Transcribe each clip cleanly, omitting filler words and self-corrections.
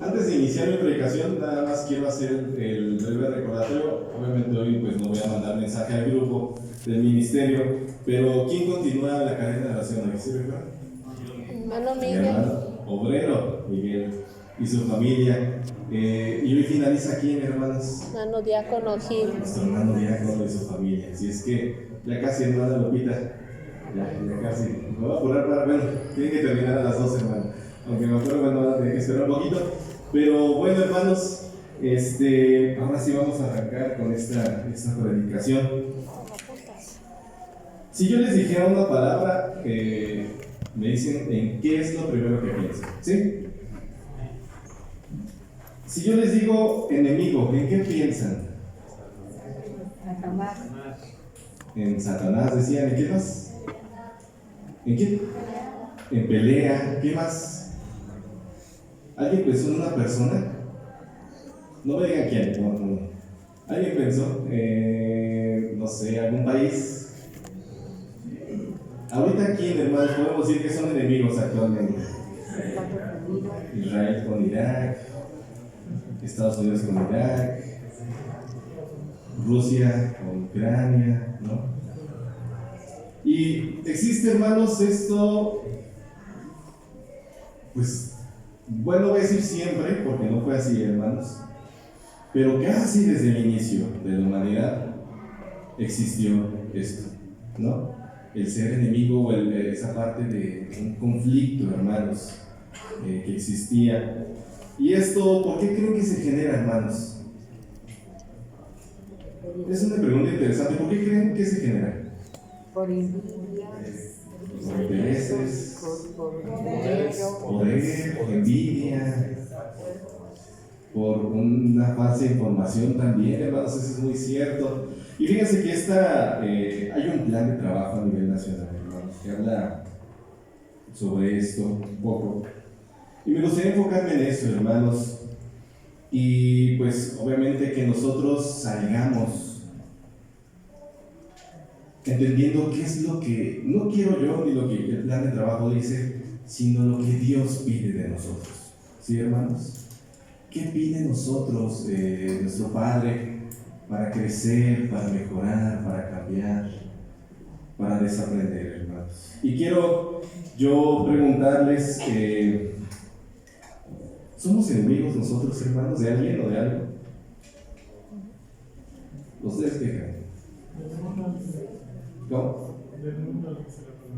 Antes de iniciar mi predicación, nada más quiero hacer el breve recordatorio. Obviamente hoy pues no voy a mandar mensaje al grupo del ministerio, pero ¿quién continúa la cadena de oración hoy? ¿Sí, verdad? Hermano Mi Miguel. hermano obrero Miguel y su familia. Y hoy finaliza aquí, hermanos, Hermano Diácono Gil. nuestro hermano diácono y su familia. Así es que ya casi, hermana Lupita, ya casi. Me voy a apurar para, bueno, tiene que terminar a las 12, hermano. Aunque me acuerdo, bueno, van a tener que esperar un poquito. Pero bueno, hermanos, ahora sí vamos a arrancar con esta predicación. Si yo les dijera una palabra, me dicen en qué es lo primero que piensan, ¿sí? Si yo les digo enemigo, ¿en qué piensan? Satanás. En Satanás decían, ¿en qué más? ¿En qué? En pelea, ¿qué más? ¿Alguien pensó en una persona? No me digan quién, no. ¿Alguien pensó? No sé, algún país. Ahorita aquí, hermanos, podemos decir que son enemigos actualmente. Israel con Irak, Estados Unidos con Irak, Rusia con Ucrania, ¿no? Y existe, hermanos, esto, pues, bueno, voy a decir siempre, porque no fue así, hermanos, pero casi desde el inicio de la humanidad existió esto, ¿no? El ser enemigo o esa parte de un conflicto, hermanos, que existía. ¿Y esto por qué creen que se genera, hermanos? Es una pregunta interesante. ¿Por qué creen que se genera? Por envidias, Por intereses, por poder, por envidia, por una falsa información también, hermanos, eso es muy cierto. Y fíjense que hay un plan de trabajo a nivel nacional, hermanos, que habla sobre esto un poco. Y me gustaría enfocarme en eso, hermanos. Y pues obviamente que nosotros salgamos entendiendo qué es lo que no quiero yo ni lo que el plan de trabajo dice, sino lo que Dios pide de nosotros. ¿Sí, hermanos? ¿Qué pide de nosotros nuestro Padre para crecer, para mejorar, para cambiar, para desaprender, hermanos? Y quiero yo preguntarles, ¿somos enemigos nosotros, hermanos, de alguien o de algo? ¿Ustedes qué creen? ¿Cómo?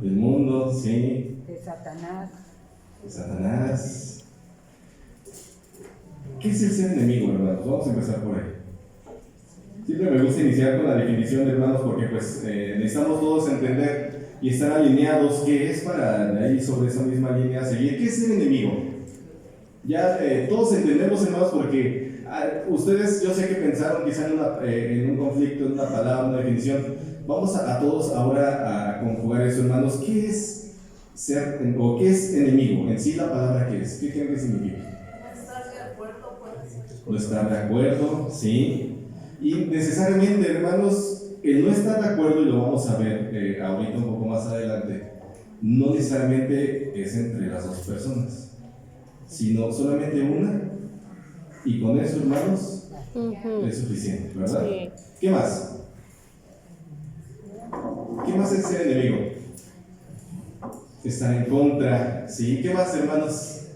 Del mundo, sí. de Satanás. De Satanás. ¿Qué es el ser enemigo, hermanos? Vamos a empezar por ahí. Siempre me gusta iniciar con la definición de hermanos porque pues necesitamos todos entender y estar alineados qué es para de ahí sobre esa misma línea seguir. ¿Qué es el enemigo? Ya todos entendemos, hermanos, porque ustedes yo sé que pensaron quizá en un conflicto, en una palabra, una definición. Vamos a todos ahora a conjugar eso, hermanos. ¿Qué es ser o qué es enemigo? En sí la palabra ¿qué es? ¿Qué creen que significa? No estar de acuerdo, pues. No estar de acuerdo, sí. Y necesariamente, hermanos, el no estar de acuerdo, y lo vamos a ver ahorita un poco más adelante, no necesariamente es entre las dos personas, sino solamente una, y con eso, hermanos, es suficiente, ¿verdad? Sí. ¿Qué más? ¿Qué más es ser enemigo? Estar en contra, ¿sí? ¿Qué más, hermanos?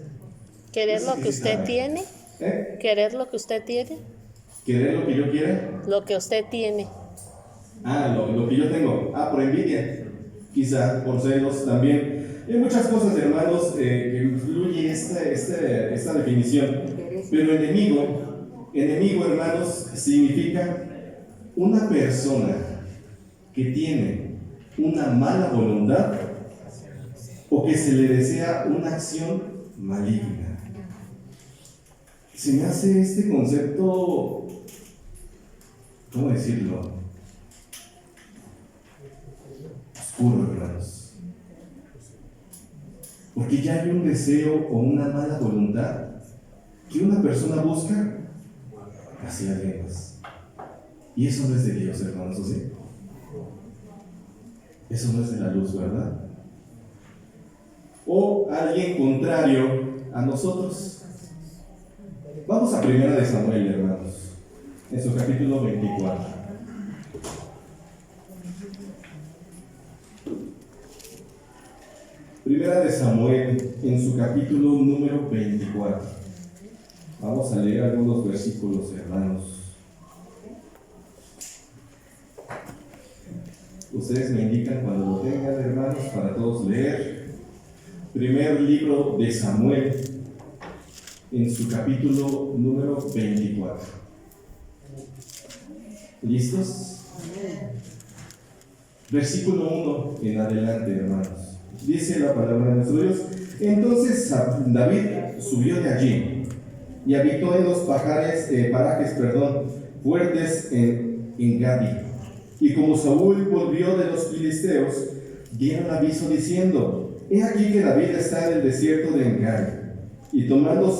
Querer lo que usted Necesitar. tiene. ¿Eh? Querer lo que usted tiene. ¿Querer lo que yo quiera? Lo que usted tiene. Lo que yo tengo. Por envidia. Quizá por celos también. Hay muchas cosas, hermanos, que influye esta definición. Pero enemigo, hermanos, significa una persona que tiene una mala voluntad o que se le desea una acción maligna. Se me hace este concepto, ¿cómo decirlo? Oscuro, hermanos. Porque ya hay un deseo o una mala voluntad que una persona busca hacia alguien más. Y eso no es de Dios, hermanos, ¿o sí? Eso no es de la luz, ¿verdad? O alguien contrario a nosotros. Vamos a Primera de Samuel, hermanos, en su capítulo 24. Primera de Samuel, en su capítulo número 24. Vamos a leer algunos versículos, hermanos. Ustedes me indican cuando lo tengan, hermanos, para todos leer. Primer libro de Samuel, en su capítulo número 24. ¿Listos? Versículo 1 en adelante, hermanos. Dice la palabra de nuestro Dios: entonces David subió de allí y habitó en los parajes fuertes en Gadi. Y como Saúl volvió de los filisteos, dieron aviso diciendo: he aquí que David está en el desierto de Engadi. Y tomando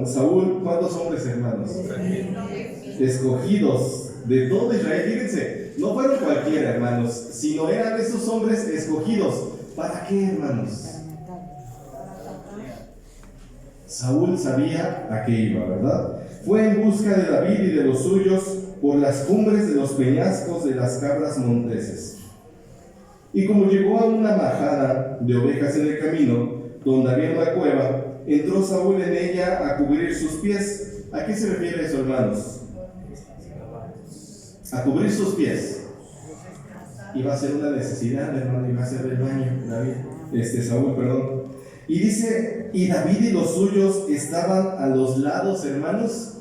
Saúl, ¿cuántos hombres, hermanos? Escogidos de todo Israel. Fíjense, no fueron cualquiera, hermanos, sino eran esos hombres escogidos. ¿Para qué, hermanos? Saúl sabía a qué iba, ¿verdad? Fue en busca de David y de los suyos por las cumbres de los peñascos de las cabras monteses. Y como llegó a una majada de ovejas en el camino, donde había una cueva, entró Saúl en ella a cubrir sus pies. ¿A qué se refiere eso, hermanos? A cubrir sus pies. Iba a ser una necesidad, hermano, iba a ser del baño, Saúl, perdón. Y dice, y David y los suyos estaban a los lados, hermanos,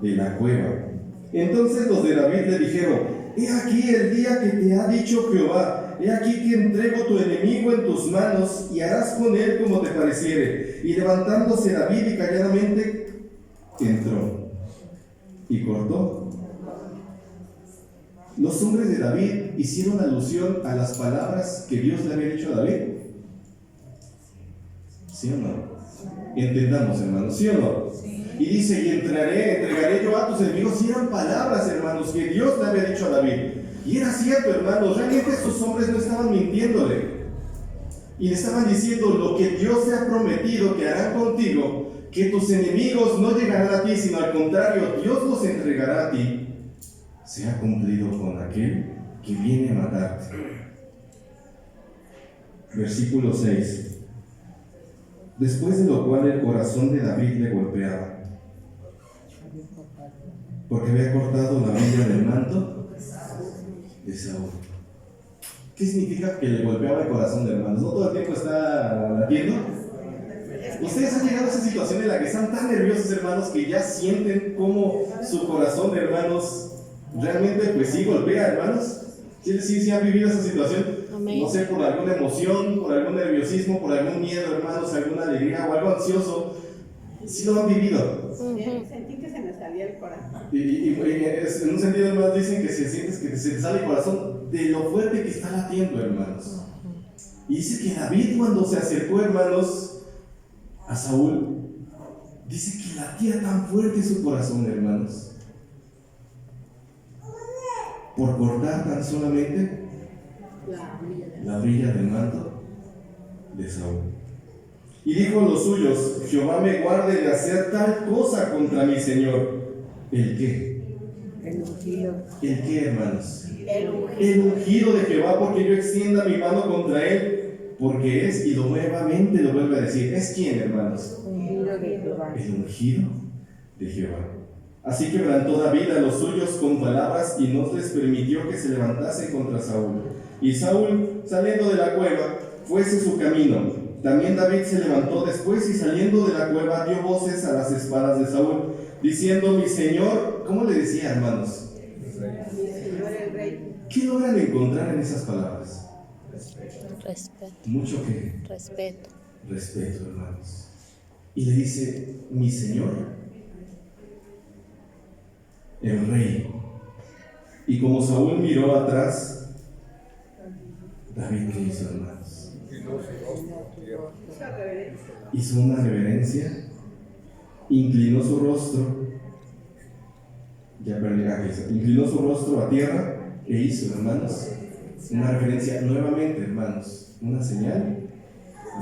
de la cueva. Entonces los de David le dijeron: he aquí el día que te ha dicho Jehová, he aquí que entrego tu enemigo en tus manos y harás con él como te pareciere. Y levantándose David y calladamente entró y cortó. Los hombres de David hicieron alusión a las palabras que Dios le había dicho a David. ¿Sí o no? Entendamos, hermanos, ¿sí o no? Sí. Y dice: y entregaré yo a tus enemigos. Y eran palabras, hermanos, que Dios le había dicho a David. Y era cierto, hermanos, realmente estos hombres no estaban mintiéndole. Y le estaban diciendo: lo que Dios te ha prometido que hará contigo, que tus enemigos no llegarán a ti, sino al contrario, Dios los entregará a ti, se ha cumplido con aquel que viene a matarte. Versículo 6. Después de lo cual el corazón de David le golpeaba, porque había cortado la orilla del manto de Saúl. ¿Qué significa que le golpeaba el corazón, hermanos? ¿No todo el tiempo está latiendo? Ustedes han llegado a esa situación en la que están tan nerviosos, hermanos, que ya sienten cómo su corazón, hermanos, realmente pues sí golpea, hermanos. Sí han vivido esa situación. Amén. No sé, por alguna emoción, por algún nerviosismo, por algún miedo, hermanos, alguna alegría o algo ansioso. Sí lo han vivido. Sentí que se me salía el corazón. Y en un sentido, hermanos, dicen que si sientes que se te sale el corazón de lo fuerte que está latiendo, hermanos. Y dice que David, cuando se acercó, hermanos, a Saúl, dice que latía tan fuerte su corazón, hermanos, por cortar tan solamente la orilla del manto de Saúl. Y dijo a los suyos: Jehová me guarde de hacer tal cosa contra mi Señor. ¿El qué? El ungido. ¿El qué, hermanos? El ungido de Jehová, porque yo extienda mi mano contra él, porque es, y nuevamente lo vuelve a decir, ¿es quién, hermanos? Ungido de Jehová. El ungido de Jehová. Así quebrantó David a los suyos con palabras y no les permitió que se levantasen contra Saúl. Y Saúl, saliendo de la cueva, fuese su camino. También David se levantó después y saliendo de la cueva dio voces a las espadas de Saúl, diciendo: mi Señor, ¿cómo le decía, hermanos? Mi Señor el Rey. ¿Qué logran encontrar en esas palabras? Respeto. Mucho que Respeto. respeto, hermanos. Y le dice: mi Señor, el Rey. Y como Saúl miró atrás, David, ¿qué hizo, hermanos? Hizo una reverencia, inclinó su rostro, inclinó su rostro a tierra e hizo, hermanos, una reverencia nuevamente, hermanos, una señal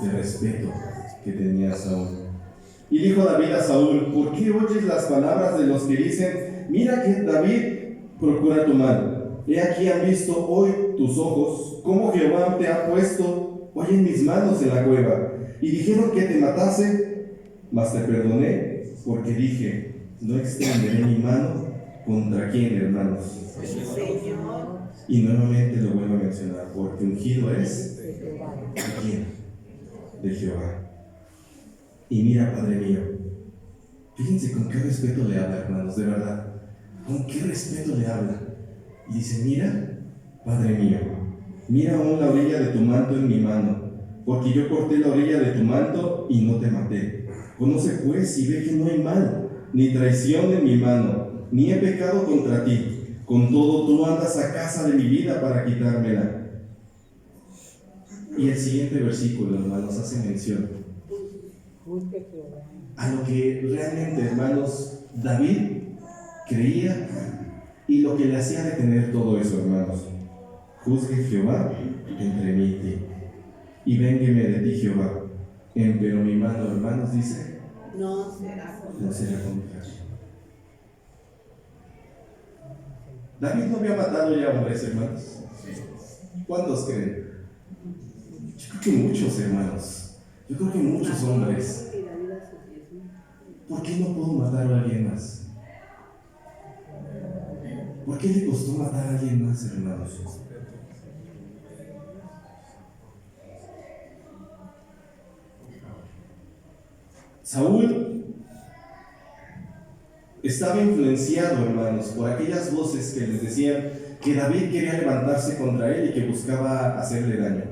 de respeto que tenía Saúl. Y dijo David a Saúl: ¿por qué oyes las palabras de los que dicen, mira que David procura tu mal? He aquí han visto hoy tus ojos, cómo Jehová te ha puesto hoy en mis manos en la cueva. Y dijeron que te matase, mas te perdoné, porque dije, no extenderé mi mano contra quién, hermanos. Señor. Y nuevamente lo vuelvo a mencionar, porque ungido es ¿de quién? De Jehová. Y mira, Padre mío, fíjense con qué respeto le habla, hermanos, de verdad. Con qué respeto le habla. Y dice: mira, Padre mío, mira aún la orilla de tu manto en mi mano, porque yo corté la orilla de tu manto y no te maté. Conoce pues y ve que no hay mal, ni traición en mi mano, ni he pecado contra ti. Con todo tú andas a casa de mi vida para quitármela. Y el siguiente versículo, hermanos, hace mención a lo que realmente, hermanos, David creía y lo que le hacía detener todo eso, hermanos. Juzgue Jehová entre mí y ti, y véngueme de ti, Jehová. Pero mi mano, hermanos, dice, No será contra ti. David no había matado ya hombres, hermanos. ¿Cuántos creen? Yo creo que muchos, hermanos. Yo creo que muchos hombres. ¿Por qué no puedo matar a alguien más? ¿Por qué le costó matar a alguien más, hermanos? Saúl estaba influenciado, hermanos, por aquellas voces que les decían que David quería levantarse contra él y que buscaba hacerle daño.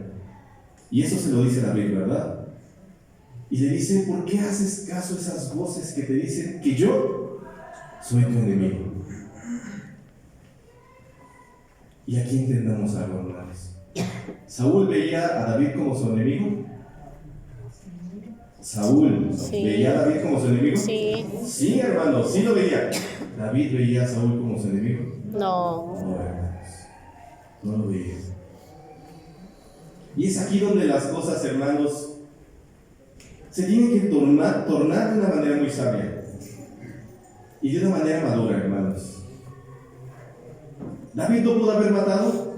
Y eso se lo dice David, ¿verdad? Y le dice: ¿por qué haces caso a esas voces que te dicen que yo soy tu enemigo? Y aquí entendamos algo, hermanos. ¿Saúl veía a David como su enemigo? ¿Saúl veía a David como su enemigo? Sí. Sí, hermano, sí lo veía. ¿David veía a Saúl como su enemigo? No. No, hermanos, no lo veía. Y es aquí donde las cosas, hermanos, se tienen que tornar de una manera muy sabia y de una manera madura, hermanos. ¿David no pudo haber matado?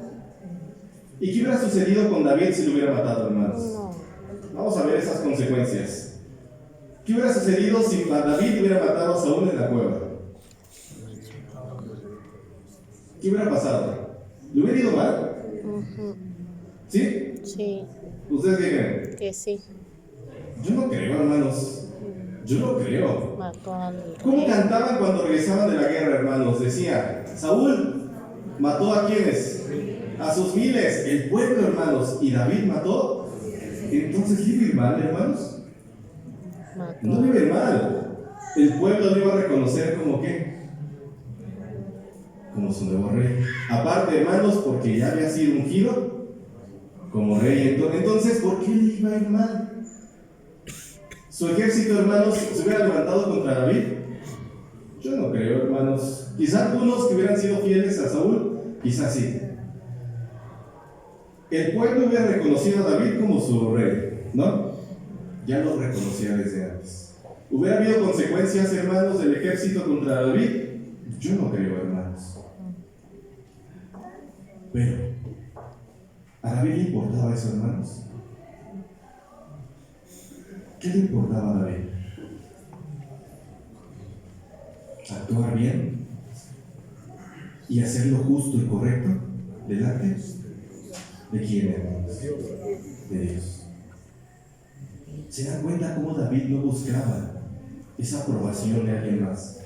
¿Y qué hubiera sucedido con David si lo hubiera matado, hermanos? No. Vamos a ver esas consecuencias. ¿Qué hubiera sucedido si David hubiera matado a Saúl en la cueva? ¿Qué hubiera pasado? ¿Le hubiera ido mal? ¿Sí? Sí. ¿Ustedes qué creen? Que sí. Yo no creo, hermanos. Yo no creo. Mató al ¿Cómo rey. cantaban cuando regresaban de la guerra, hermanos? Decía: Saúl mató ¿a quiénes? A sus miles, el pueblo, hermanos. ¿Y David mató? Entonces, ¿le iba a ir mal, hermanos? Mató. No le iba a ir mal. El pueblo lo iba a reconocer como ¿qué? Como su nuevo rey. Aparte, hermanos, porque ya había sido ungido como rey. Entonces, ¿por qué le iba a ir mal? ¿Su ejército, hermanos, se hubiera levantado contra David? Yo no creo, hermanos. Quizá algunos que hubieran sido fieles a Saúl, quizás sí. El pueblo hubiera reconocido a David como su rey, ¿no? Ya lo reconocía desde antes. ¿Hubiera habido consecuencias, hermanos, del ejército contra David? Yo no creo, hermanos. Pero, ¿a David le importaba eso, hermanos? ¿Qué le importaba a David? ¿Actuar bien? ¿Y hacer lo justo y correcto delante? ¿De quién, hermanos? De Dios. ¿Se dan cuenta cómo David no buscaba esa aprobación de alguien más?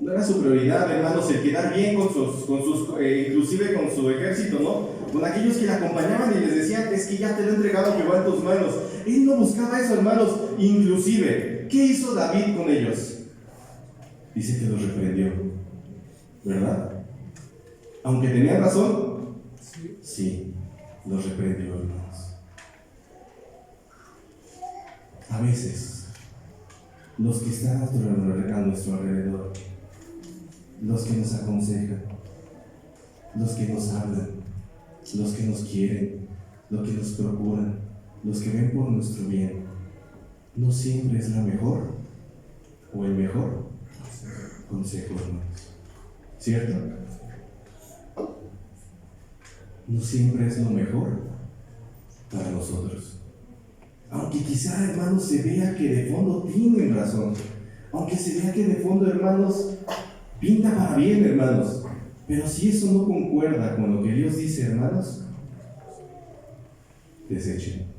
No era su prioridad, hermanos, el quedar bien con sus inclusive con su ejército, ¿no? Con aquellos que le acompañaban y les decían: es que ya te lo he entregado Jehová en tus manos. Él no buscaba eso, hermanos. Inclusive, ¿qué hizo David con ellos? Dice que los reprendió, ¿verdad? Aunque tenían razón, sí, los reprendió, hermanos. A veces, los que están a nuestro alrededor, los que nos aconsejan, los que nos hablan, los que nos quieren, los que nos procuran, los que ven por nuestro bien, no siempre es la mejor o el mejor consejo, hermanos. ¿Cierto? No siempre es lo mejor para nosotros. Aunque quizá, hermanos, se vea que de fondo tienen razón. Aunque se vea que de fondo, hermanos, pinta para bien, hermanos. Pero si eso no concuerda con lo que Dios dice, hermanos, desechen.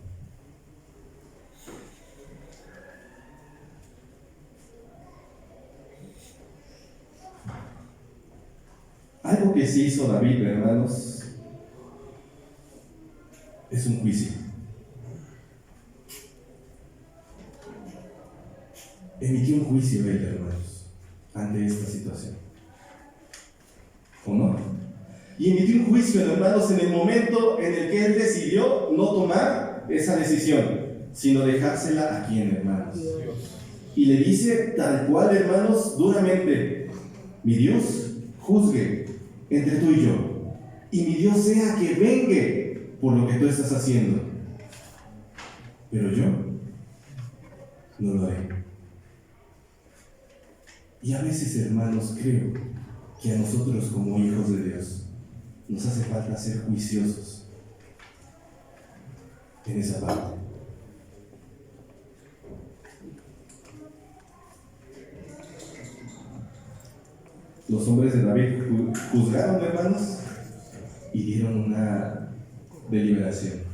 Algo que sí hizo David, hermanos, es un juicio. Emitió un juicio él, hermanos, ante esta situación. ¿O no? Y emitió un juicio, hermanos, en el momento en el que él decidió no tomar esa decisión, sino dejársela a quién, hermanos. Y le dice tal cual, hermanos, duramente: mi Dios juzgue entre tú y yo, y mi Dios sea que vengue por lo que tú estás haciendo, pero yo no lo haré. Y a veces, hermanos, creo que a nosotros como hijos de Dios nos hace falta ser juiciosos en esa parte. Los hombres de David juzgaron, hermanos, y dieron una deliberación.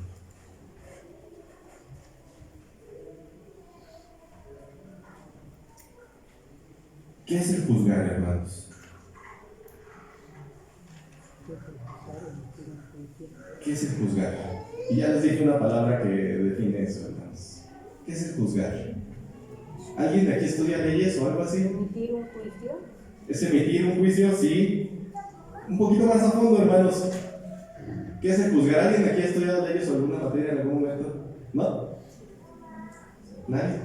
¿Qué es el juzgar, hermanos? ¿Qué es el juzgar? Y ya les dije una palabra que define eso, hermanos. ¿Qué es el juzgar? ¿Alguien de aquí estudia leyes o algo así? ¿Emitir un juicio? ¿Es emitir un juicio? Sí. Un poquito más a fondo, hermanos. ¿Qué es el juzgar? ¿Alguien de aquí ha estudiado leyes o alguna materia en algún momento? ¿No? ¿Nadie?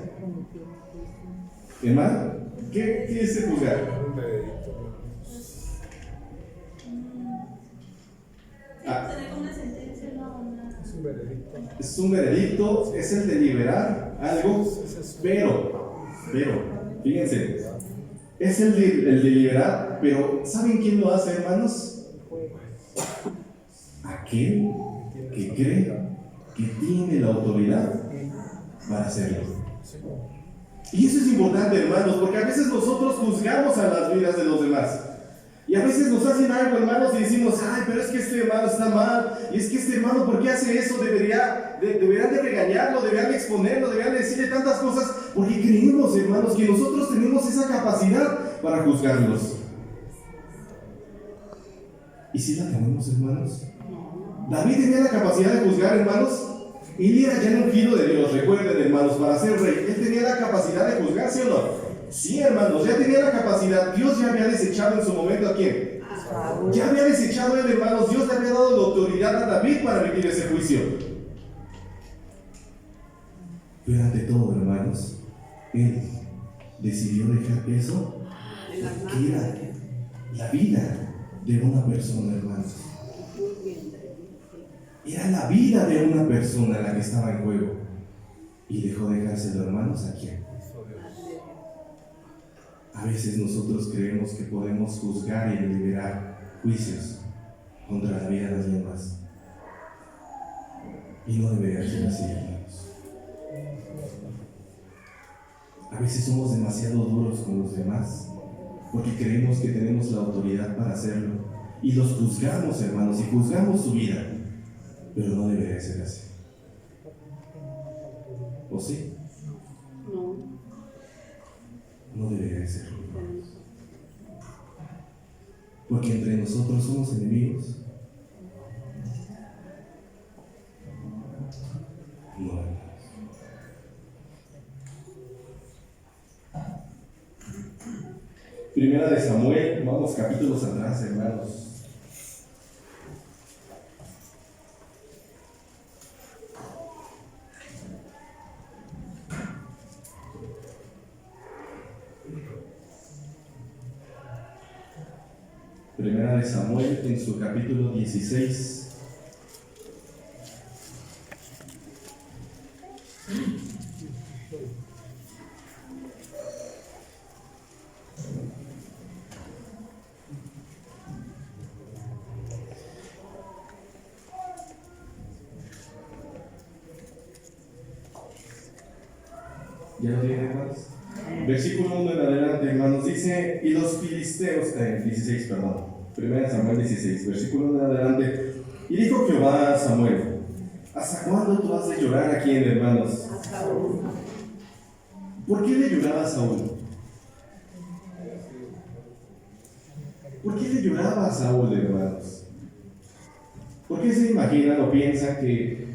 ¿Hermano? ¿Qué es el juzgar? Es un veredicto, es el deliberar algo, pero, fíjense, es el deliberar, pero ¿saben quién lo hace, hermanos? Aquel que cree que tiene la autoridad para hacerlo. Y eso es importante, hermanos, porque a veces nosotros juzgamos a las vidas de los demás. Y a veces nos hacen algo, hermanos, y decimos: ay, pero es que este hermano está mal, y es que este hermano, ¿por qué hace eso? Deberían de regañarlo, deberían de exponerlo, deberían de decirle tantas cosas, porque creemos, hermanos, que nosotros tenemos esa capacidad para juzgarlos. ¿Y si la tenemos, hermanos? David tenía la capacidad de juzgar, hermanos. Él era ya el ungido de Dios, recuerden, hermanos, para ser rey. Él tenía la capacidad de juzgar, ¿sí o no? Sí, hermanos, ya tenía la capacidad. Dios ya había desechado en su momento ¿a quién? Ya había desechado a él, hermanos. Dios le había dado la autoridad a David para emitir ese juicio. Pero ante todo, hermanos, él decidió dejar eso, que era la vida de una persona, hermanos. Era la vida de una persona la que estaba en juego. Y dejó dejárselo, hermanos, ¿a quién? A veces nosotros creemos que podemos juzgar y deliberar juicios contra la vida de alguien más. Y no debería ser así, hermanos. A veces somos demasiado duros con los demás porque creemos que tenemos la autoridad para hacerlo. Y los juzgamos, hermanos, y juzgamos su vida. Pero no debería ser así. ¿O sí? No. No debería ser. Porque entre nosotros somos enemigos. No, hermanos. Primera de Samuel, vamos capítulos atrás, hermanos. Primera de Samuel, en su capítulo 16. ¿Ya lo tienen, hermanos? Versículo 1 en adelante, hermanos, dice, y los filisteos, 16, perdón, 1 Samuel 16, versículo 1 en adelante, y dijo Jehová a Samuel, ¿hasta cuándo tú has de llorar a quién, hermanos? A Saúl. ¿Por qué le lloraba a Saúl? ¿Por qué le lloraba a Saúl, hermanos? ¿Por qué se imaginan o piensan que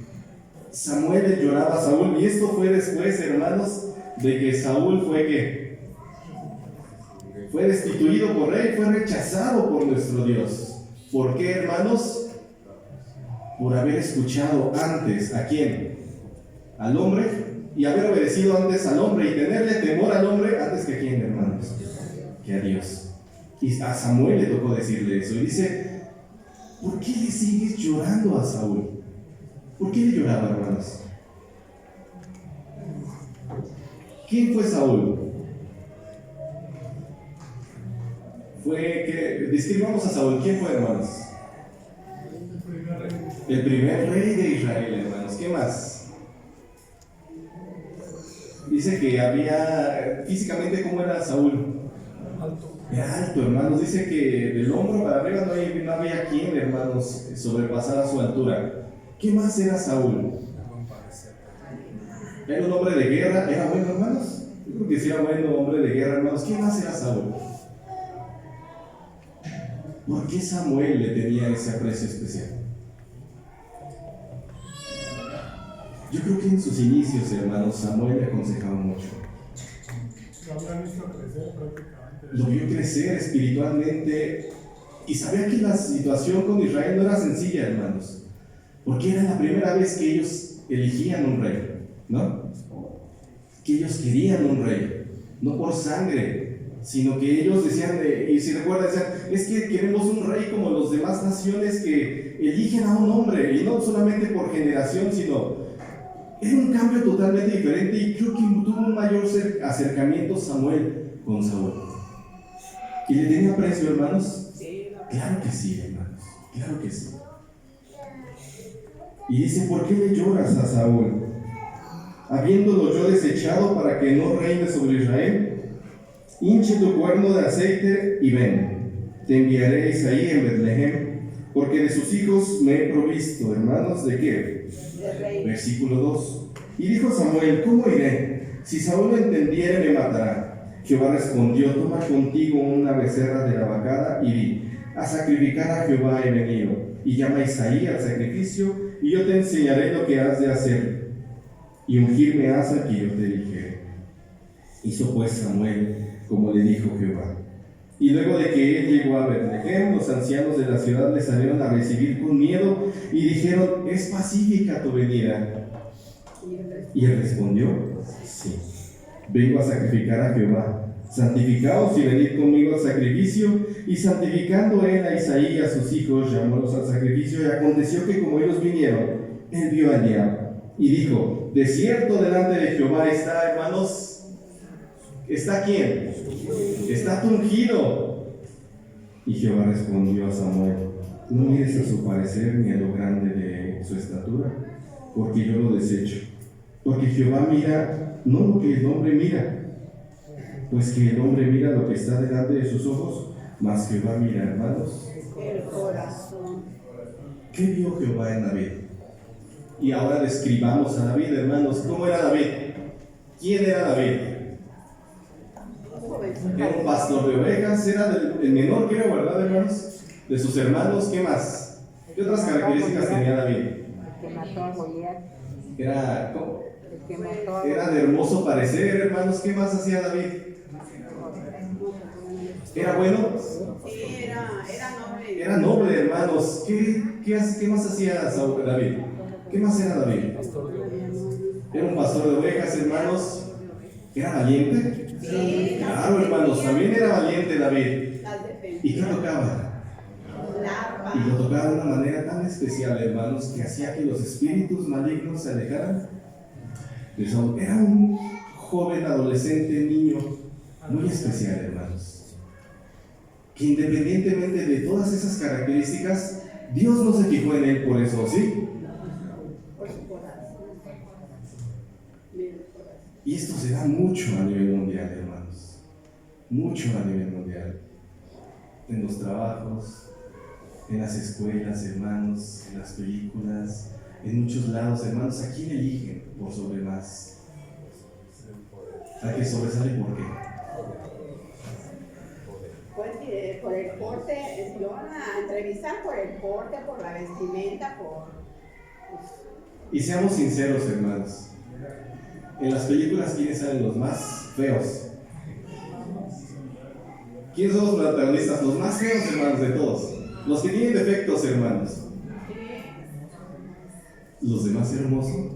Samuel le lloraba a Saúl? Y esto fue después, hermanos, de que Saúl fue destituido por rey, fue rechazado por nuestro Dios. ¿Por qué, hermanos? Por haber escuchado antes, ¿a quién? Al hombre, y haber obedecido antes al hombre, y tenerle temor al hombre antes que a quién, hermanos, que a Dios. Y a Samuel le tocó decirle eso, y dice, ¿por qué le sigues llorando a Saúl? ¿Por qué le lloraba, hermanos? ¿Quién fue Saúl? Describamos a Saúl. ¿Quién fue, hermanos? El primer rey de Israel, hermanos. ¿Qué más? Dice que había, físicamente, ¿cómo era Saúl? Era alto, hermanos. Dice que del hombro para arriba no había quien, hermanos, sobrepasara su altura. ¿Qué más era Saúl? Era un hombre de guerra. ¿Era bueno, hermanos? Yo creo que sí era bueno hombre de guerra, hermanos. ¿Qué más era Saúl? ¿Por qué Samuel le tenía ese aprecio especial? Yo creo que en sus inicios, hermanos, Samuel le aconsejaba mucho. Lo vio crecer espiritualmente y sabía que la situación con Israel no era sencilla, hermanos, porque era la primera vez que ellos elegían un rey, ¿no? Que ellos querían un rey, no por sangre, sino que ellos decían, y si recuerdan, decían, es que queremos un rey como los demás naciones que eligen a un hombre, y no solamente por generación, sino era un cambio totalmente diferente, y creo que tuvo un mayor acercamiento Samuel con Saúl. ¿Y le tenía aprecio, hermanos? Claro que sí, hermanos, claro que sí. Y dice, ¿por qué le lloras a Saúl? Habiéndolo yo desechado para que no reine sobre Israel, hinche tu cuerno de aceite y ven, te enviaré a Isaí en Betlehem, porque de sus hijos me he provisto, hermanos, ¿de qué? Versículo 2. Y dijo Samuel, ¿cómo iré? Si Saúl lo entendiere, me matará. Jehová respondió, toma contigo una becerra de la vacada y di, a sacrificar a Jehová he venido, y llama a Isaí al sacrificio, y yo te enseñaré lo que has de hacer, y ungirme has a que yo te dijere. Hizo pues Samuel como le dijo Jehová. Y luego de que él llegó a Betlehem, los ancianos de la ciudad le salieron a recibir con miedo y dijeron, ¿es pacífica tu venida? Y él respondió, sí, vengo a sacrificar a Jehová. Santificaos y venid conmigo al sacrificio. Y santificando él a Isaí y a sus hijos, llamólos al sacrificio. Y aconteció que como ellos vinieron, él vio a Eliab y dijo, de cierto delante de Jehová está, hermanos. ¿Está quién? Está tu ungido. Y Jehová respondió a Samuel, no mires a su parecer ni a lo grande de su estatura, porque yo lo desecho. Porque Jehová mira no lo que el hombre mira, pues que el hombre mira lo que está delante de sus ojos, mas Jehová mira, hermanos, el corazón. ¿qué vio Jehová en David? Y ahora describamos a David, hermanos. ¿Cómo era David? ¿Quién era David? Era un pastor de ovejas, era el menor, creo, ¿verdad, hermanos? De sus hermanos, ¿qué más? ¿Qué otras características tenía David? El que mató a Goliat. Era, ¿cómo? El que mató a Era de hermoso parecer, hermanos. ¿Qué más hacía David? ¿Era bueno? Sí, era noble. Era noble, hermanos. ¿Qué más hacía David? ¿Qué más era David? Era un pastor de ovejas, hermanos. ¿Era valiente? Sí, Claro, hermanos, también era valiente David. las defensas. ¿Y qué tocaba? La Y lo tocaba de una manera tan especial, hermanos, que hacía que los espíritus malignos se alejaran de Saúl. Era un joven, adolescente, niño, muy especial, hermanos, que independientemente de todas esas características, Dios no se fijó en él por eso, ¿sí? por su corazón. Mira el corazón. Y esto se da mucho a nivel mundial, hermanos. Mucho a nivel mundial. En los trabajos, en las escuelas, hermanos, en las películas, en muchos lados, hermanos. ¿A quién eligen por sobre más? ¿A qué sobresale por qué? Pues por el porte, si lo van a entrevistar por el porte, por la vestimenta, Y seamos sinceros, hermanos. En las películas, ¿quiénes salen los más feos? ¿Quiénes son los protagonistas? Los más feos, hermanos, de todos. Los que tienen defectos, hermanos. Los demás hermosos.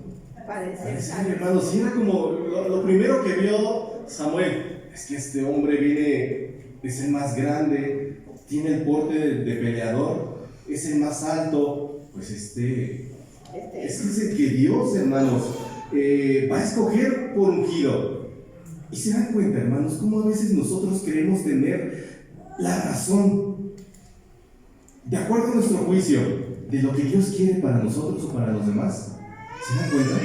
parecer Hermanos, y era como lo primero que vio Samuel. Es que este hombre viene, es el más grande, tiene el porte de peleador, es el más alto. Pues este es el que Dios, hermanos, va a escoger por ungido. Y se dan cuenta, hermanos, cómo a veces nosotros queremos tener la razón de acuerdo a nuestro juicio de lo que Dios quiere para nosotros o para los demás. ¿Se dan cuenta?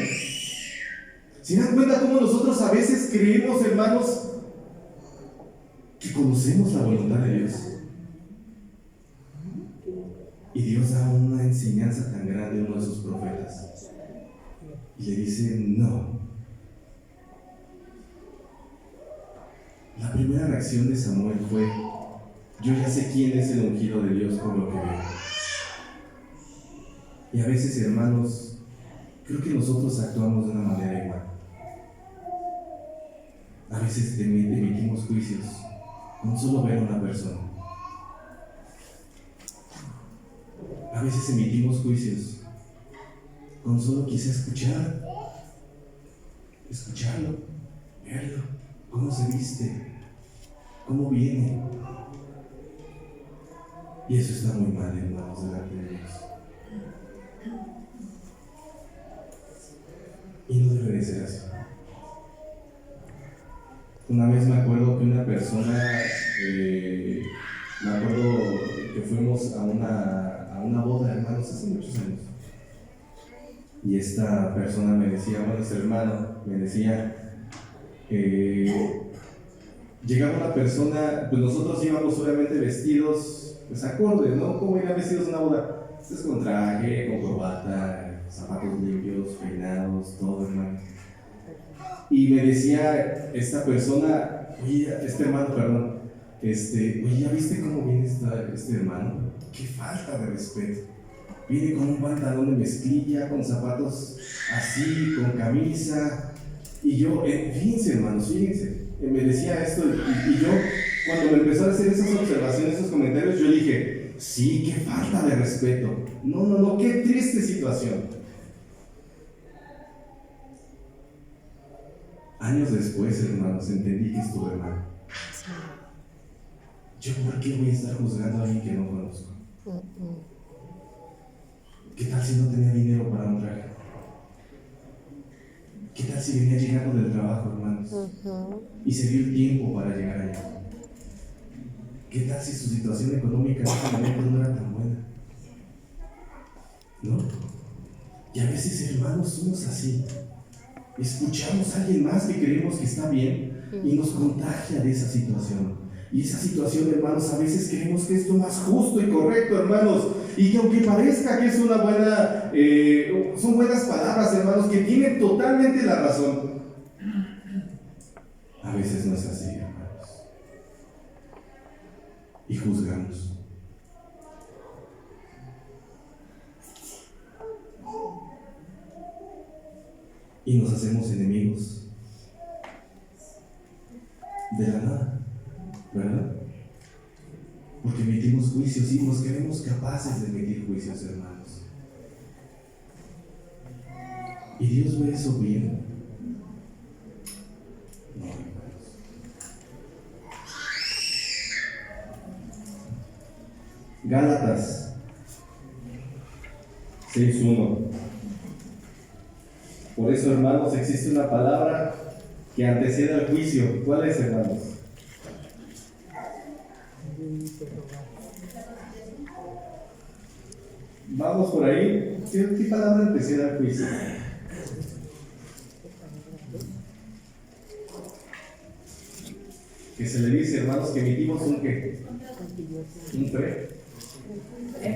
¿Se dan cuenta cómo nosotros a veces creemos, hermanos, que conocemos la voluntad de Dios? Y Dios da una enseñanza tan grande a uno de sus profetas y le dice: no. La primera reacción de Samuel fue: yo ya sé quién es el ungido de Dios por lo que veo. Y a veces, hermanos, creo que nosotros actuamos de una manera igual. A veces emitimos juicios con solo ver a una persona. A veces emitimos juicios con solo quizá escucharlo, verlo, cómo se viste, cómo viene. Y eso está muy mal, hermanos, delante de Dios. Y no debe de ser así. Una vez me acuerdo que una persona, me acuerdo que fuimos a una boda, hermanos, hace muchos años. Y esta persona me decía, bueno, este hermano me decía, llegaba una persona, pues nosotros íbamos obviamente vestidos, pues acordes, ¿no? ¿Cómo iban vestidos a una boda? Pues con traje, con corbata, zapatos limpios, peinados, todo, hermano. Y me decía esta persona, oye, este hermano, perdón, oye, ¿ya viste cómo viene este hermano? ¡Qué falta de respeto! Viene con un pantalón de mezclilla, con zapatos así, con camisa. Y yo, fíjense, hermanos, fíjense, me decía esto, y yo, cuando me empezó a hacer esas observaciones, esos comentarios, yo dije, sí, qué falta de respeto. No, qué triste situación. Años después, hermanos, entendí que estuve mal. ¿Yo por qué voy a estar juzgando a alguien que no conozco? ¿Qué tal si no tenía dinero para un traje? ¿Qué tal si venía llegando del trabajo, hermanos? Y se dio el tiempo para llegar allá. ¿Qué tal si su situación económica en ese momento no era tan buena? ¿No? Y a veces, hermanos, somos así. Escuchamos a alguien más que creemos que está bien y nos contagia de esa situación. Y esa situación, hermanos, a veces creemos que es lo más justo y correcto, hermanos. Y que aunque parezca que es una buena, son buenas palabras, hermanos, que tienen totalmente la razón, a veces no es así, hermanos. Y juzgamos. Y nos hacemos enemigos de la nada, ¿verdad? Porque emitimos juicios y nos creemos capaces de emitir juicios, hermanos. ¿Y Dios ve eso bien? No, hermanos. Gálatas 6:1. Por eso, hermanos, existe una palabra que antecede al juicio. ¿Cuál es, hermanos? Vamos por ahí. ¿Qué palabra antecede al juicio? se le dice, hermanos, que emitimos un ¿qué? Un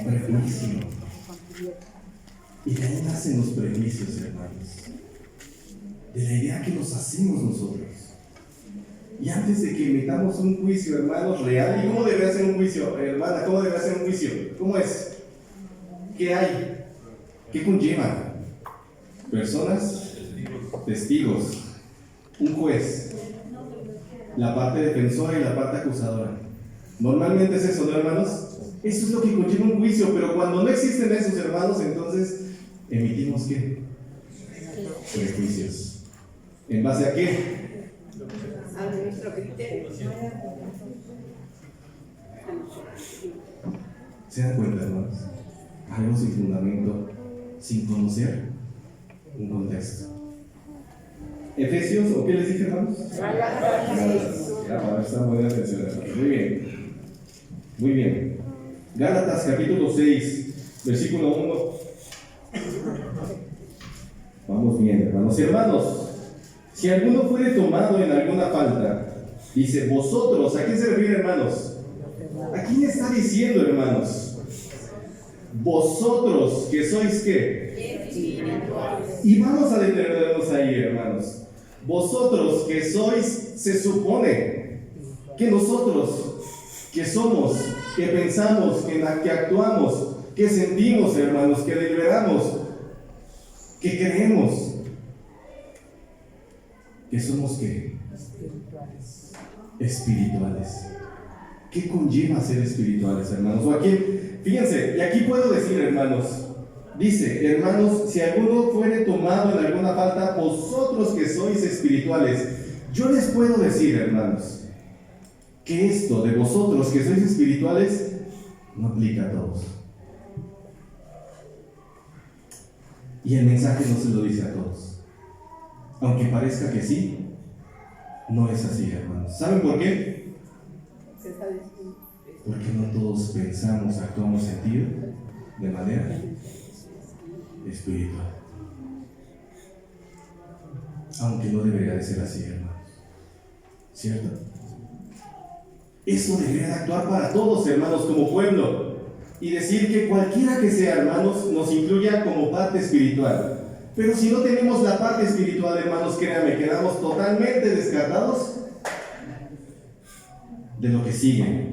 prejuicio. Y de ahí nacen los prejuicios, hermanos. De la idea que nos hacemos nosotros. Y antes de que emitamos un juicio, hermanos, real, ¿y cómo debe ser un juicio, hermana? ¿Cómo debe ser un juicio? ¿Cómo es? ¿Qué hay? ¿Qué conlleva? Personas, testigos, un juez, la parte defensora y la parte acusadora. Normalmente es eso, ¿no, hermanos? Eso es lo que conlleva un juicio, pero cuando no existen esos, hermanos, entonces emitimos ¿qué? Prejuicios. ¿En base a qué? A nuestro criterio. ¿Se dan cuenta, hermanos? Algo sin fundamento, sin conocer un contexto. Efesios, ¿o qué les dije, hermanos? Ya, para estar muy atención, hermanos. Muy bien. Muy bien. Gálatas capítulo 6, versículo 1. Vamos bien, hermanos. Hermanos, si alguno fuere tomado en alguna falta, dice, vosotros, ¿a quién se refiere, hermanos? ¿A quién está diciendo, hermanos? Vosotros, que sois ¿qué? Y vamos a detenernos ahí, hermanos. Vosotros que sois, se supone que nosotros, que somos, que pensamos, que actuamos, que sentimos, hermanos, que deliberamos, que creemos, que somos ¿qué? Espirituales. ¿Qué conlleva ser espirituales, hermanos? O aquí, fíjense, y aquí puedo decir, hermanos, dice, hermanos, si alguno fuere tomado en alguna falta, vosotros que sois espirituales, yo les puedo decir, hermanos, que esto de vosotros que sois espirituales no aplica a todos. Y el mensaje no se lo dice a todos. Aunque parezca que sí, no es así, hermanos. ¿Saben por qué? Porque no todos pensamos, actuamos, sentir de manera espiritual. Aunque no debería de ser así, hermanos. ¿Cierto? Eso debería de actuar para todos, hermanos, como pueblo. Y decir que cualquiera que sea, hermanos, nos incluya como parte espiritual. Pero si no tenemos la parte espiritual, hermanos, créanme, quedamos totalmente descartados de lo que sigue.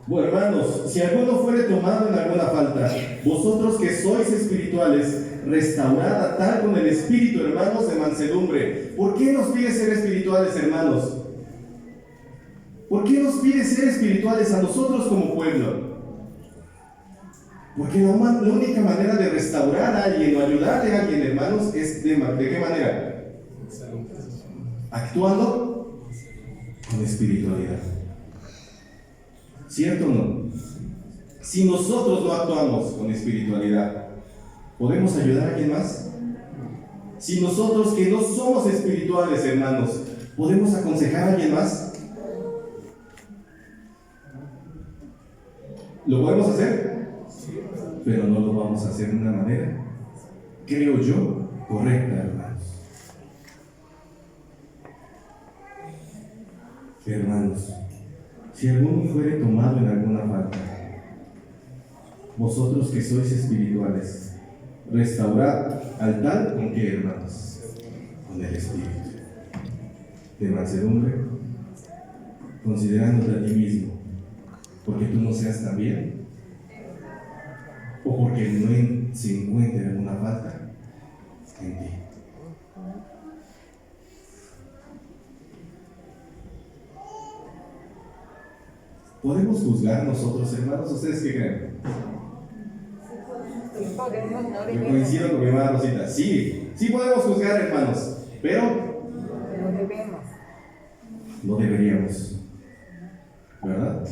Bueno, hermanos, si alguno fuere tomado en alguna falta, vosotros que sois espirituales, restaurad a tal con el espíritu, hermanos, de mansedumbre. ¿Por qué nos pide ser espirituales, hermanos? ¿Por qué nos pide ser espirituales a nosotros como pueblo? Porque la única manera de restaurar a alguien o ayudarle a alguien, hermanos, es ¿de qué manera? Actuando con espiritualidad. ¿Cierto o no? Si nosotros no actuamos con espiritualidad, ¿podemos ayudar a alguien más? Si nosotros que no somos espirituales, hermanos, ¿podemos aconsejar a alguien más? ¿Lo podemos hacer? Pero no lo vamos a hacer de una manera, creo yo, correcta, hermanos. Hermanos, si alguno fuere tomado en alguna falta, vosotros que sois espirituales, restaurad al tal con qué, hermanos, con el espíritu de mansedumbre, considerándote a ti mismo, porque tú no seas tan bien, o porque no se encuentre alguna falta en ti. ¿Podemos juzgar nosotros, hermanos? ¿Ustedes qué creen? Yo coincido con mi hermana Rosita. Sí, sí podemos juzgar, hermanos, pero no deberíamos, ¿verdad?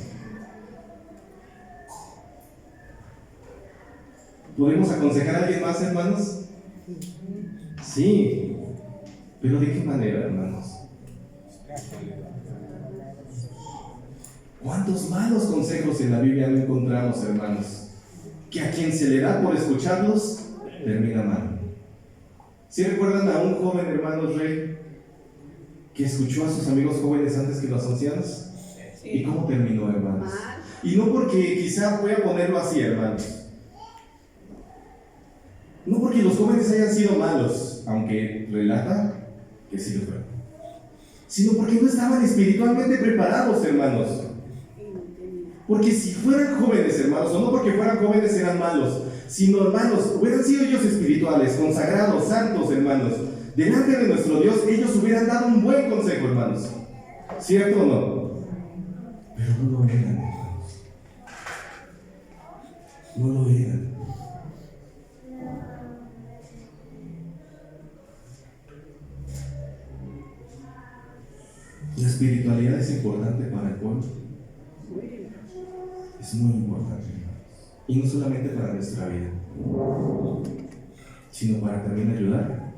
¿Podemos aconsejar a alguien más, hermanos? Sí, pero ¿de qué manera, hermanos? ¿Cuántos malos consejos en la Biblia no encontramos, hermanos? Que a quien se le da por escucharlos, termina mal. ¿Sí recuerdan a un joven, hermanos, rey, que escuchó a sus amigos jóvenes antes que los ancianos? ¿Y cómo terminó, hermanos? Mal. Y no porque, quizá voy a ponerlo así, hermanos, no porque los jóvenes hayan sido malos, aunque relata que sí lo fueron, sino porque no estaban espiritualmente preparados, hermanos. Porque si fueran jóvenes, hermanos, o no porque fueran jóvenes eran malos, sino, hermanos, hubieran sido ellos espirituales, consagrados, santos, hermanos, delante de nuestro Dios, ellos hubieran dado un buen consejo, hermanos. ¿Cierto o no? Pero no lo eran, hermanos. No lo eran. La espiritualidad es importante para el pueblo. Es muy importante, hermanos. Y no solamente para nuestra vida, sino para también ayudar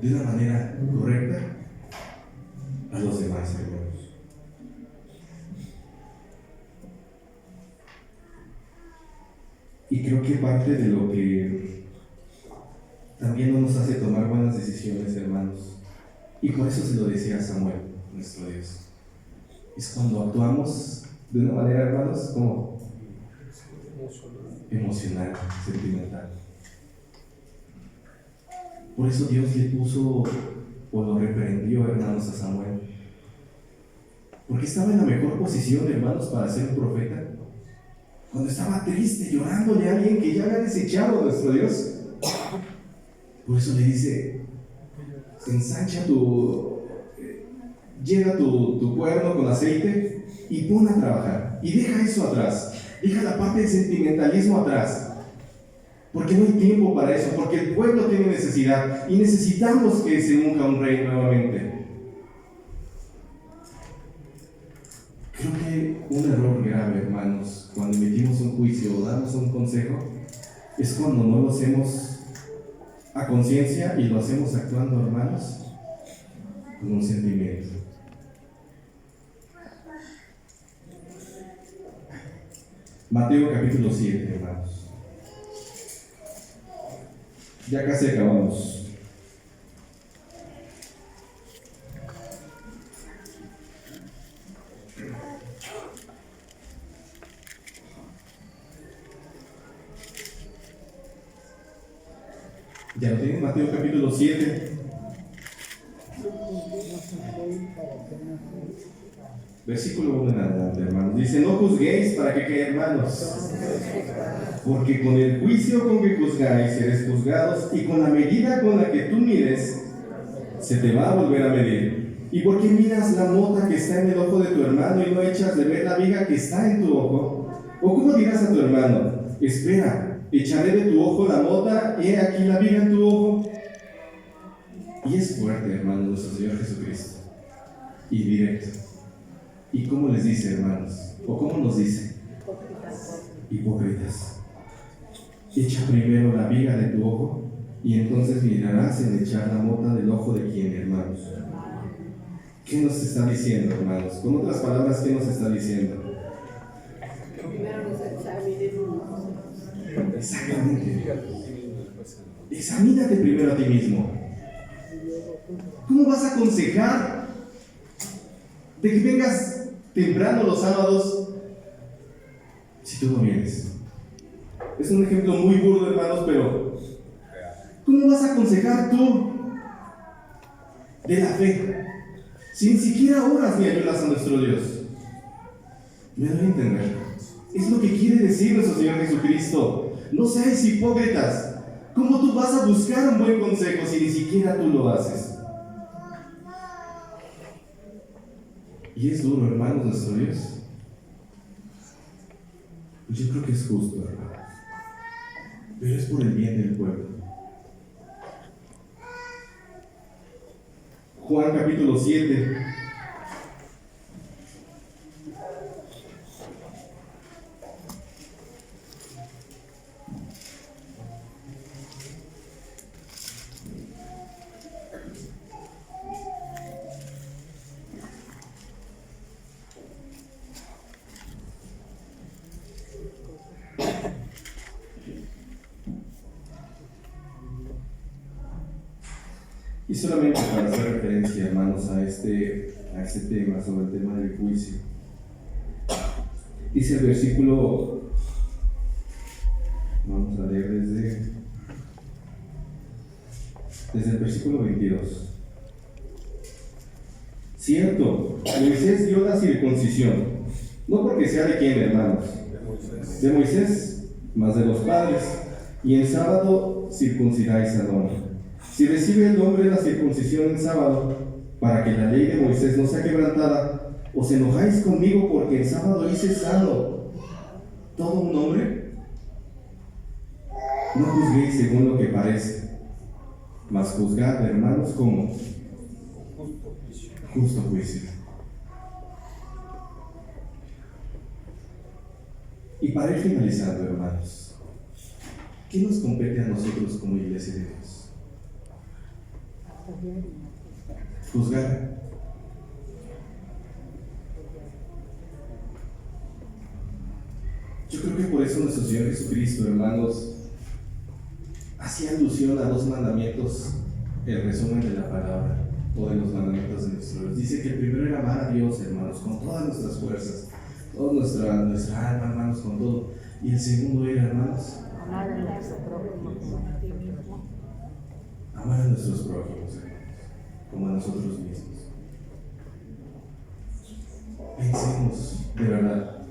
de una manera correcta a los demás, hermanos. Y creo que parte de lo que también no nos hace tomar buenas decisiones, hermanos, y por eso se lo decía a Samuel, nuestro Dios, es cuando actuamos de una manera, hermanos, como emocional, sentimental. Por eso Dios le puso o lo reprendió, hermanos, a Samuel, porque estaba en la mejor posición, hermanos, para ser un profeta. Cuando estaba triste, llorándole a alguien que ya había desechado a nuestro Dios. Por eso le dice: ensancha llega tu cuerno con aceite y pon a trabajar. Y deja eso atrás. Deja la parte del sentimentalismo atrás. Porque no hay tiempo para eso. Porque el pueblo tiene necesidad. Y necesitamos que se unja un rey nuevamente. Creo que un error grave, hermanos, cuando emitimos un juicio o damos un consejo, es cuando no lo hacemos a conciencia y lo hacemos actuando, hermanos, con un sentimiento. Mateo capítulo 7, hermanos. Ya casi acabamos. Ya lo tienen, Mateo capítulo 7. Versículo 1 en adelante, hermanos. Dice: no juzguéis para que quede, hermanos. Porque con el juicio con que juzgáis seréis juzgados, y con la medida con la que tú mides, se te va a volver a medir. ¿Y por qué miras la mota que está en el ojo de tu hermano y no echas de ver la viga que está en tu ojo? ¿O cómo dirás a tu hermano: espera, echaré de tu ojo la mota, he aquí la viga en tu ojo? Y es fuerte, hermanos, nuestro Señor Jesucristo, y directo. ¿Y cómo les dice, hermanos? ¿O cómo nos dice? Hipócritas. Echa primero la viga de tu ojo, y entonces mirarás en echar la mota del ojo de quien, hermanos. ¿Qué nos está diciendo, hermanos? Con otras palabras, ¿qué nos está diciendo? Primero nos examinemos. Exactamente. Examínate primero a ti mismo. ¿Cómo vas a aconsejar de que vengas temprano los sábados si tú no vienes? Es un ejemplo muy burdo, hermanos, pero ¿cómo vas a aconsejar tú de la fe si ni siquiera oras ni ayudas a nuestro Dios? ¿Me doy a entender? Es lo que quiere decir nuestro Señor Jesucristo. No seáis hipócritas. ¿Cómo tú vas a buscar un buen consejo si ni siquiera tú lo haces? Y es duro, hermanos, nuestro Dios. Pues yo creo que es justo, hermanos. Pero es por el bien del pueblo. Juan capítulo 7. Y solamente para hacer referencia, hermanos, a este tema, sobre el tema del juicio. Dice el versículo, vamos a leer desde el versículo 22. Cierto, Moisés dio la circuncisión, no porque sea de quién, hermanos, de Moisés, mas de los padres, y en sábado circuncidáis al hombre. Si recibe el hombre la circuncisión en sábado, para que la ley de Moisés no sea quebrantada, os enojáis conmigo porque en sábado hice sano todo un hombre. No juzguéis según lo que parece, mas juzgad, hermanos, como justo juicio. Y para ir finalizando, hermanos, ¿qué nos compete a nosotros como iglesia de Dios? Juzgar. Yo creo que por eso nuestro Señor Jesucristo, hermanos, hacía alusión a dos mandamientos, el resumen de la palabra o de los mandamientos de nuestro Dios. Dice que el primero era amar a Dios, hermanos, con todas nuestras fuerzas, toda nuestra alma, hermanos, con todo. Y el segundo era, hermanos, Amar a nuestro prójimo como a ti mismo. amar a nuestros prójimos, hermanos, como a nosotros mismos. Pensemos, de verdad,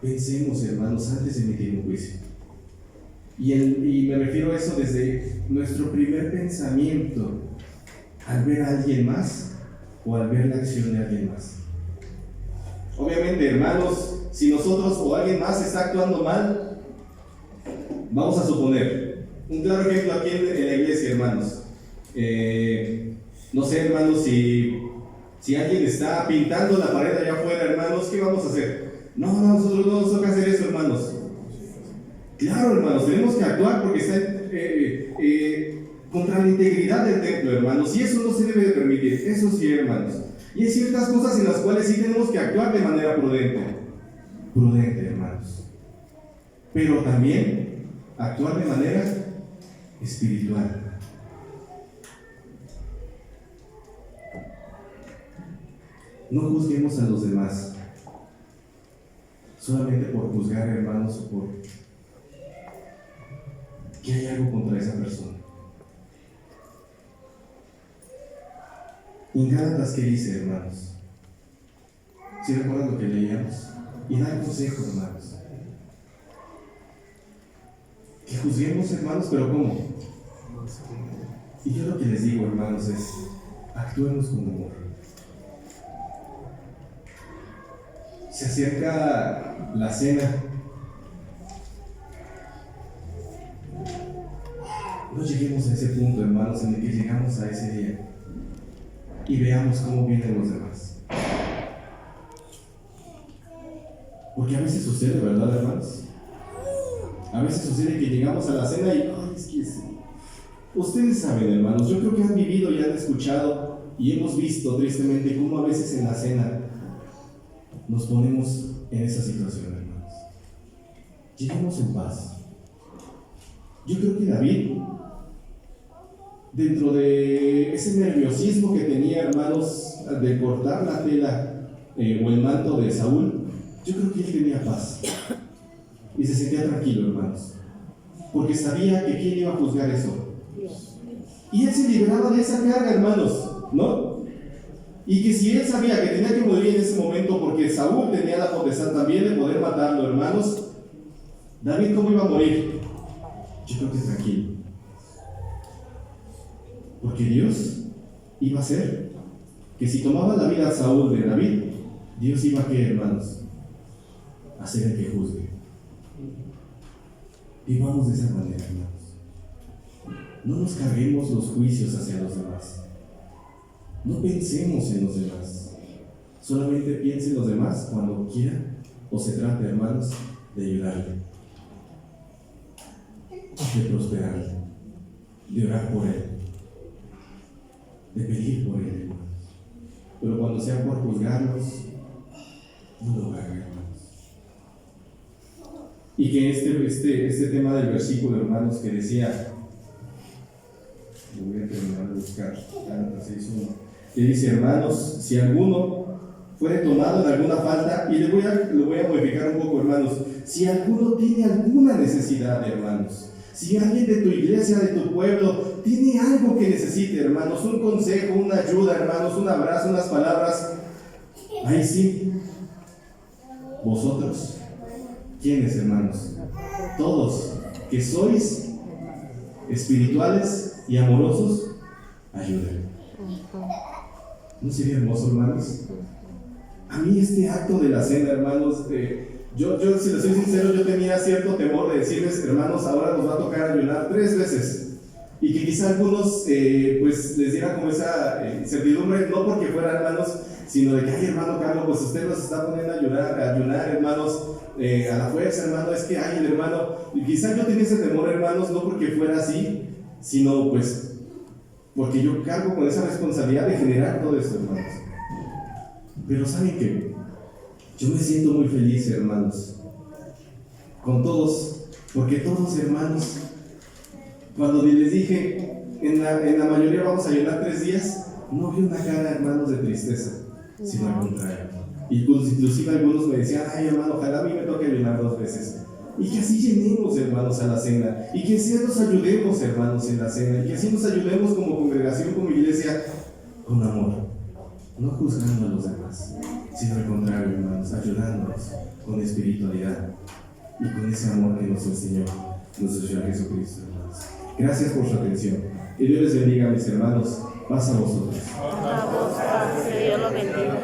pensemos, hermanos, antes de emitir un juicio. Y me refiero a eso desde nuestro primer pensamiento, al ver a alguien más o al ver la acción de alguien más. Obviamente, hermanos, si nosotros o alguien más está actuando mal, vamos a suponer, un claro ejemplo aquí en la iglesia, hermanos. No sé, hermanos, si alguien está pintando la pared allá afuera, hermanos, ¿qué vamos a hacer? No, nosotros no nos toca hacer eso, hermanos. Claro, hermanos, tenemos que actuar porque está contra la integridad del templo, hermanos, y eso no se debe de permitir, eso sí, hermanos. Y hay ciertas cosas en las cuales sí tenemos que actuar de manera prudente, hermanos. Pero también actuar de manera espiritual. No juzguemos a los demás solamente por juzgar, hermanos, o por que hay algo contra esa persona. En Gálatas, ¿qué dice, hermanos? ¿Sí recuerdan lo que leíamos? Y da el consejo, hermanos. Que juzguemos, hermanos, pero ¿cómo? Y yo lo que les digo, hermanos, es actuemos con amor. Se acerca la cena. No lleguemos a ese punto, hermanos, en el que llegamos a ese día y veamos cómo vienen los demás. Porque a veces sucede, ¿verdad, hermanos? A veces sucede que llegamos a la cena y, ay, es que sí. Ustedes saben, hermanos, yo creo que han vivido y han escuchado y hemos visto tristemente cómo a veces en la cena nos ponemos en esa situación, hermanos. Lleguemos en paz. Yo creo que David, dentro de ese nerviosismo que tenía, hermanos, de cortar la tela o el manto de Saúl, yo creo que él tenía paz y se sentía tranquilo, hermanos, porque sabía que quién iba a juzgar eso. Y él se liberaba de esa carga, hermanos, ¿no? Y que si él sabía que tenía que morir en ese momento porque Saúl tenía la potestad también de poder matarlo, hermanos, David, ¿cómo iba a morir? Yo creo que tranquilo, porque Dios iba a hacer que si tomaba la vida a Saúl de David, Dios iba a, ¿qué, hermanos? A ser el que juzgue. Vivamos de esa manera, hermanos. No nos carguemos los juicios hacia los demás. No pensemos en los demás. Solamente piensen en los demás cuando quieran o se trate, hermanos, de ayudarle, de prosperarle, de orar por él, de pedir por él, hermanos. Pero cuando sea por juzgarlos, no lo hagan, hermanos. Y que este tema del versículo, hermanos, que decía, lo voy a terminar de buscar, que dice, hermanos, si alguno fuere tomado en alguna falta, y lo voy a modificar un poco, hermanos. Si alguno tiene alguna necesidad, hermanos, si alguien de tu iglesia, de tu pueblo, tiene algo que necesite, hermanos, un consejo, una ayuda, hermanos, un abrazo, unas palabras, ahí sí, vosotros, ¿quiénes, hermanos? Todos que sois espirituales y amorosos, ayuden. ¿No sería hermoso, hermanos? A mí este acto de la cena, hermanos, yo si les soy sincero, yo tenía cierto temor de decirles, hermanos, ahora nos va a tocar ayunar 3 veces. Y que quizá algunos pues les diera como esa incertidumbre, no porque fueran hermanos, sino de que, ay, hermano Carlos, pues usted nos está poniendo a ayunar, hermanos, a la fuerza, hermano, es que, ay, el hermano, y quizá yo tenía ese temor, hermanos, no porque fuera así, sino pues porque yo cargo con esa responsabilidad de generar todo esto, hermanos. Pero ¿saben qué? Yo me siento muy feliz, hermanos, con todos, porque todos, hermanos, cuando les dije, en la mayoría vamos a ayunar 3 días, no vi una cara, hermanos, de tristeza, sino al contrario. Inclusive algunos me decían, ay, hermano, ojalá a mí me toque ayunar 2 veces. Y que así llenemos, hermanos, a la cena. Y que así nos ayudemos, hermanos, en la cena. Y que así nos ayudemos como congregación, como iglesia, con amor. No juzgando a los demás, sino al contrario, hermanos, ayudándonos con espiritualidad y con ese amor que nos enseñó nuestro Señor Jesucristo, hermanos. Gracias por su atención. Que Dios les bendiga, mis hermanos. Paz a vosotros. A vos, Padre, que Dios lo bendiga.